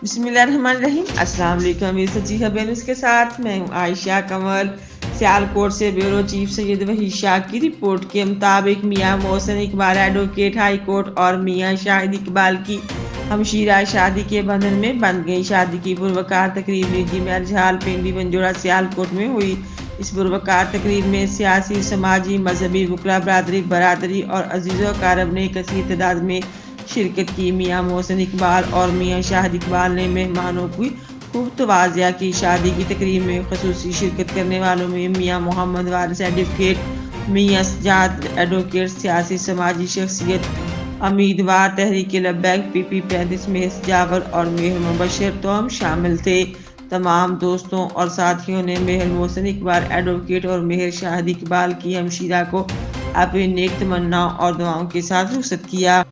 بسم اللہ الرحمن الرحیم۔ السلام علیکم، یہ سچی خبر نیوز کے ساتھ میں ہوں عائشہ قمر۔ سیالکوٹ سے بیورو چیف سید وحید شاہ کی رپورٹ کے مطابق میاں محسن اقبال ایڈوکیٹ ہائی کورٹ اور میاں شاہد اقبال کی ہمشیرہ شادی کے بندھن میں بندھ گئی۔ شادی کی پروقار تقریب نجی میرج ہال پنڈی بنجوڑا سیالکوٹ میں ہوئی۔ اس پروقار تقریب میں سیاسی، سماجی، مذہبی وکلا برادری اور عزیز و اقارب نے کثیر تعداد میں شرکت کی۔ میاں محسن اقبال اور میاں شاہد اقبال نے مہمانوں کی خوب توازیہ کی۔ شادی کی تقریب میں خصوصی شرکت کرنے والوں میں میاں محمد وارث ایڈوکیٹ، میاں سجاد ایڈوکیٹ، سیاسی سماجی شخصیت، امیدوار تحریک لبیک پی 35 مہر سجاور اور مہر مبشر توام شامل تھے۔ تمام دوستوں اور ساتھیوں نے مہر محسن اقبال ایڈوکیٹ اور مہر شاہد اقبال کی ہمشیرہ کو اپنی نیک تمناؤں اور دعاؤں کے ساتھ رخصت کیا۔